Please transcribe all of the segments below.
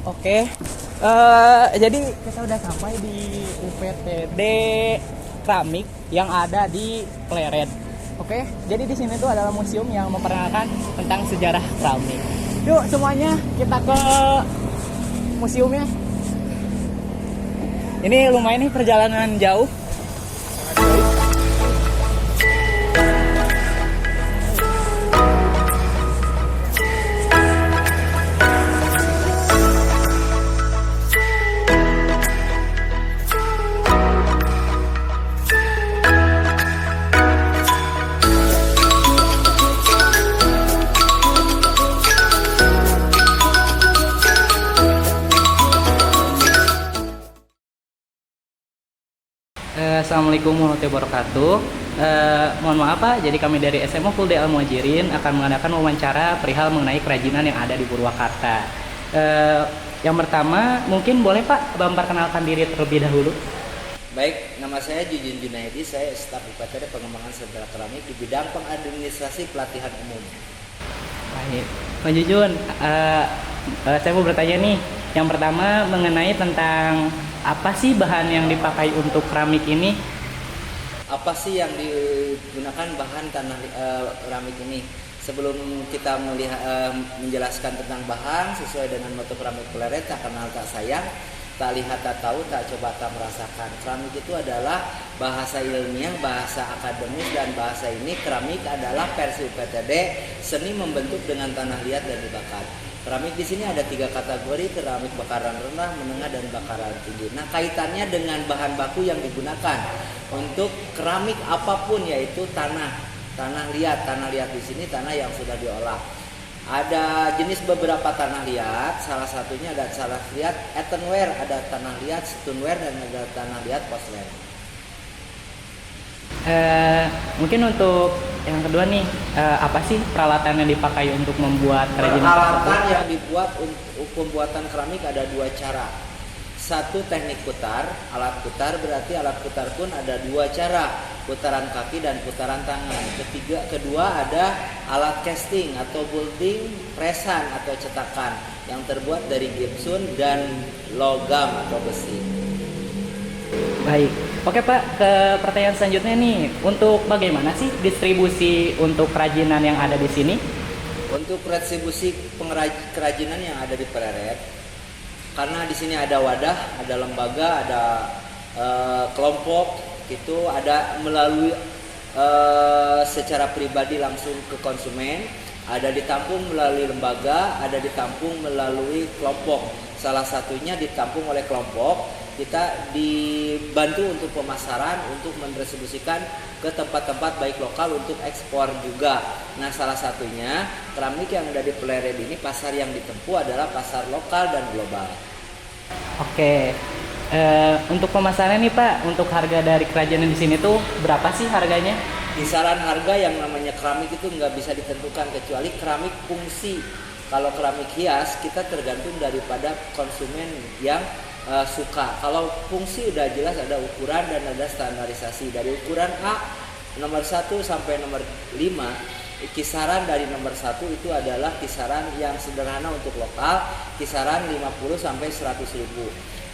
Oke, jadi kita udah sampai di UPTD Keramik yang ada di Pleret. Oke, jadi di sini tuh adalah museum yang memperkenalkan tentang sejarah keramik. Yuk semuanya kita ke museumnya. Ini lumayan nih perjalanan jauh. Assalamualaikum warahmatullahi wabarakatuh. Mohon maaf Pak, jadi kami dari SMA Full Day Al Muhajirin akan mengadakan wawancara perihal mengenai kerajinan yang ada di Purwakarta. Yang pertama, mungkin boleh Pak memperkenalkan diri terlebih dahulu. Baik, nama saya Jujun Junaidi, saya staf UPTD Pengembangan Sentra Keramik di bidang pengadministrasi pelatihan umum. Baik, Pak Jujun, saya mau bertanya nih. Yang pertama mengenai tentang apa sih bahan yang dipakai untuk keramik ini? Apa sih yang digunakan bahan tanah keramik ini? Sebelum kita menjelaskan tentang bahan sesuai dengan moto keramik Pleret, tak kenal tak sayang, tak lihat tak tahu, tak coba tak merasakan. Keramik itu adalah bahasa ilmiah, bahasa akademis, dan bahasa ini keramik adalah versi UPTD, seni membentuk dengan tanah liat dan dibakar. Keramik di sini ada 3 kategori: keramik bakaran rendah, menengah, dan bakaran tinggi. Nah, kaitannya dengan bahan baku yang digunakan untuk keramik apapun, yaitu tanah liat. Tanah liat di sini tanah yang sudah diolah. Ada jenis beberapa tanah liat, salah satunya ada tanah liat earthenware, ada tanah liat stoneware, dan ada tanah liat porcelain. Mungkin untuk yang kedua nih, apa sih peralatan yang dipakai untuk membuat kerajinan Peralatan tersebut? yang dibuat untuk pembuatan keramik ada 2 cara. Satu, teknik putar. Alat putar berarti alat putar pun ada 2 cara, putaran kaki dan putaran tangan. Kedua ada alat casting atau molding, presan atau cetakan yang terbuat dari gipsum dan logam atau besi. Baik, oke Pak, ke pertanyaan selanjutnya nih, untuk bagaimana sih distribusi untuk kerajinan yang ada di sini? Untuk distribusi kerajinan yang ada di Pleret, karena di sini ada wadah, ada lembaga, ada kelompok, itu ada melalui secara pribadi langsung ke konsumen, ada ditampung melalui lembaga, ada ditampung melalui kelompok. Salah satunya ditampung oleh kelompok. Kita dibantu untuk pemasaran, untuk mendistribusikan ke tempat-tempat baik lokal untuk ekspor juga. Nah, salah satunya keramik yang ada di Pleret ini, pasar yang ditempuh adalah pasar lokal dan global. Oke, untuk pemasaran nih Pak, untuk harga dari kerajinan di sini tuh berapa sih harganya? Kisaran harga yang namanya keramik itu nggak bisa ditentukan kecuali keramik fungsi. Kalau keramik hias kita tergantung daripada konsumen yang suka. Kalau fungsi udah jelas ada ukuran dan ada standarisasi. Dari ukuran A nomor 1 sampai nomor 5, kisaran dari nomor 1 itu adalah kisaran yang sederhana untuk lokal, kisaran 50 sampai 100 ribu.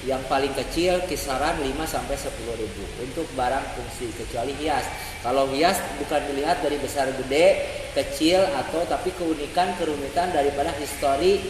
Yang paling kecil kisaran 5 sampai 10 ribu untuk barang fungsi, kecuali hias. Kalau hias bukan dilihat dari besar gede, kecil, atau tapi kerumitan daripada histori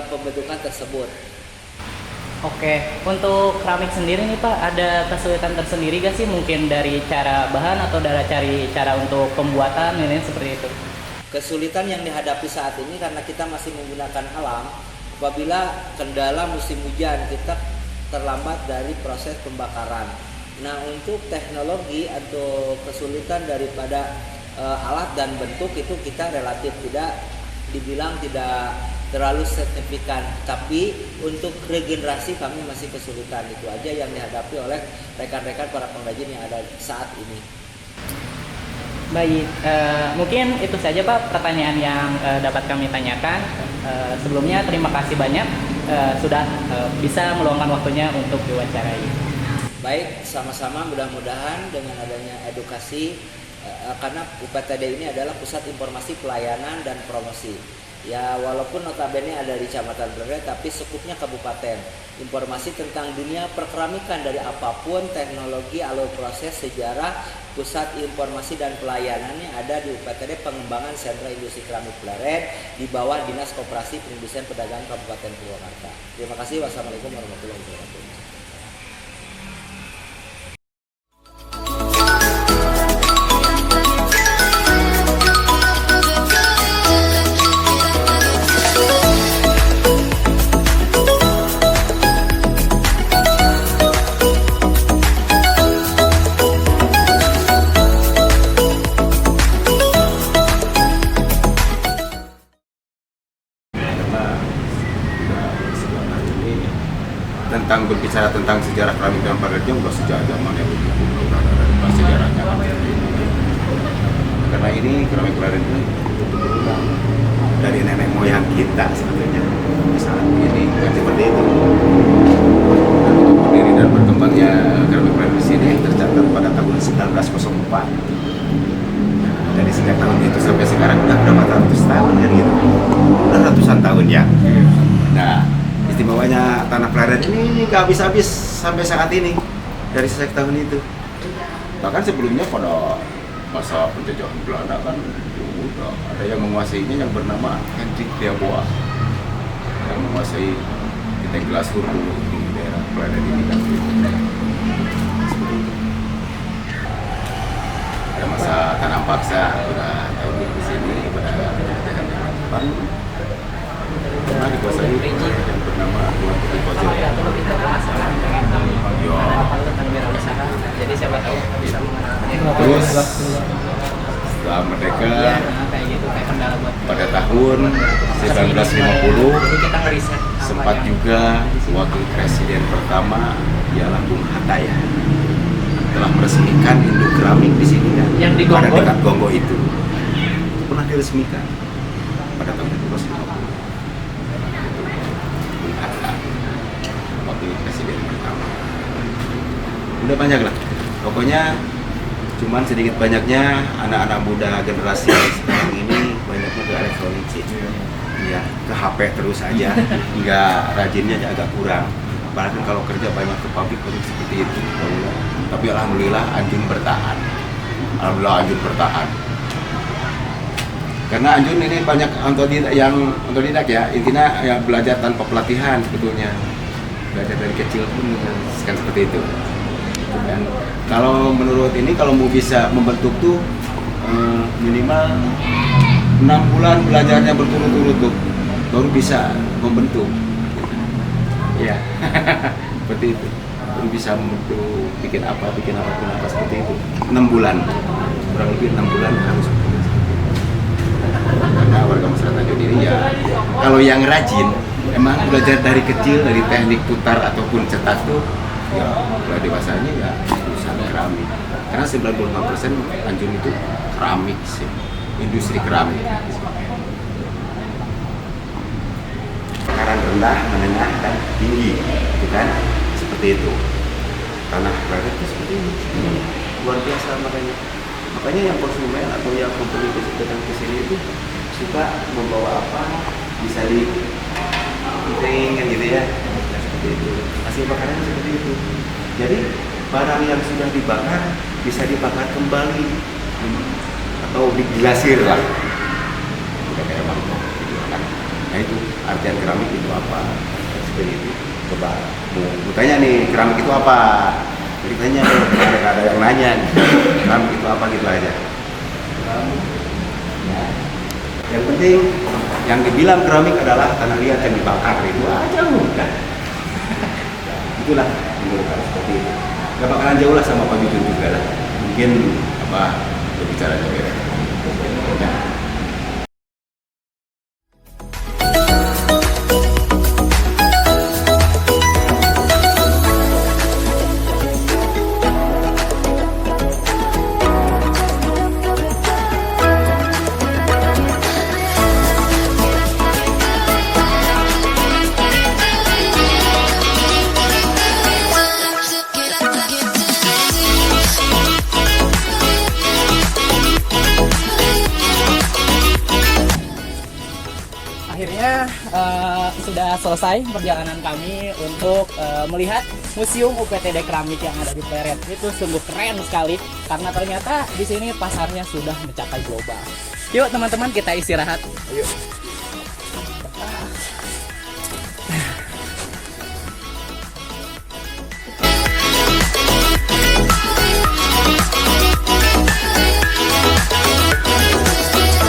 pembentukan tersebut. Oke, untuk keramik sendiri nih Pak, ada kesulitan tersendiri gak sih mungkin dari cara bahan atau dari cara untuk pembuatan ini seperti itu? Kesulitan yang dihadapi saat ini karena kita masih menggunakan alam. Apabila kendala musim hujan, kita terlambat dari proses pembakaran. Nah, untuk teknologi atau kesulitan daripada alat dan bentuk itu kita relatif tidak terlalu signifikan, tapi untuk regenerasi kami masih kesulitan. Itu aja yang dihadapi oleh rekan-rekan para pengrajin yang ada saat ini. Baik, mungkin itu saja Pak pertanyaan yang dapat kami tanyakan. Sebelumnya terima kasih banyak sudah bisa meluangkan waktunya untuk diwawancarai. Baik, sama-sama, mudah-mudahan dengan adanya edukasi, karena UPTD ini adalah Pusat Informasi Pelayanan dan Promosi. Ya walaupun notabene ada di Kecamatan Pleret tapi sekupnya kabupaten. Informasi tentang dunia perkeramikan dari apapun, teknologi, alur proses, sejarah, pusat informasi dan pelayanannya ada di UPTD Pengembangan Sentra Industri Keramik Pleret di bawah Dinas Koperasi Perindustrian Perdagangan Kabupaten Purwakarta. Terima kasih. Wassalamualaikum warahmatullahi wabarakatuh. Tentang berbicara tentang sejarah keramik dan Pleret udah sejak zaman yang dulu ada sejarahnya. Karena ini keramik Pleret ini berulang dari nenek moyang kita sebetulnya saat ini kan seperti itu. Dan untuk berdiri dan berkembangnya keramik Pleret di sini tercatat pada tahun 1904. Dari sejak tahun itu sampai sekarang udah berapa ratus tahun kan gitu, udah ratusan tahun ya. Nah, istimewanya tanah Pleret ini gak habis-habis sampai saat ini dari sejak tahun itu. Bahkan sebelumnya pada masa penjajahan Belanda kan udah ada yang menguasainya yang bernama Hendrik Riaboa yang menguasai kita Glasur dulu di daerah Pleret ini kan. Pada masa tanam paksa udah tahun di sini pada penjajahan Jepang pernah dikuasai yang bernama Tuan Putih Kojo. Jadi siapa tahu bisa mengenalnya. Terus setelah merdeka Kayak gitu, kayak kendala buat pada tahun 1950 jadi kita ngeriset sempat juga wakil presiden pertama ialah Bung Hatta ya telah meresmikan induk keramik di sini kan, Yang di pada Gonggol? dekat Gonggol itu pernah diresmikan pada tahun 1950. Bung Hatta wakil presiden pertama. Udah banyak lah pokoknya, cuman sedikit banyaknya anak-anak muda generasi sekarang ini banyaknya ke elektronik sih ya, ke HP terus aja, nggak rajinnya agak kurang. Bahkan kalau kerja banyak ke pabrik-pabrik seperti itu. Tapi alhamdulillah Anjun bertahan. Alhamdulillah Anjun bertahan. Karena Anjun ini banyak otodidak ya, intinya ya belajar tanpa pelatihan sebetulnya. Belajar dari kecil pun kan seperti itu. Dan kalau menurut ini kalau mau bisa membentuk tuh minimal 6 bulan belajarnya berturut-turut tuh baru bisa membentuk. Ya, seperti itu. Baru bisa membentuk, bikin apa seperti itu. 6 bulan, kurang lebih 6 bulan harus. Karena warga masyarakat Anjun ini ya, kalau yang rajin, emang belajar dari kecil dari teknik putar ataupun cetak tuh, ya kalau dewasanya ya usaha keramik. Karena 95% Anjun itu keramik sih, industri keramik. Bakaran rendah, menengah, dan tinggi, gitu kan? Seperti itu. Tanah Pleret itu seperti ini, luar biasa makanya yang konsumen atau yang pembeli datang ke sini itu suka membawa apa bisa di penting kan gitu ya, seperti itu. Hasil bakaran seperti itu. Jadi barang yang sudah dibakar bisa dibakar kembali atau digilasir lah. Udah kayak mangkok gitu kan. Nah itu artian keramik itu apa? Seperti itu. Coba mau tanya nih, keramik itu apa? Jadi tanya ada yang nanya nih, keramik itu apa gitu aja. Ya. Yang penting yang dibilang keramik adalah tanah liat yang dibakar, itu aja udah. Itulah menurut saya seperti itu. Gak bakalan jauh lah sama Pak Jujur juga lah. Mungkin apa berbicaranya beda. Ya. selesai perjalanan kami untuk melihat Museum UPTD Keramik yang ada di Pleret. Itu sungguh keren sekali karena ternyata di sini pasarnya sudah mencapai global. Yuk teman-teman kita istirahat. Ayo.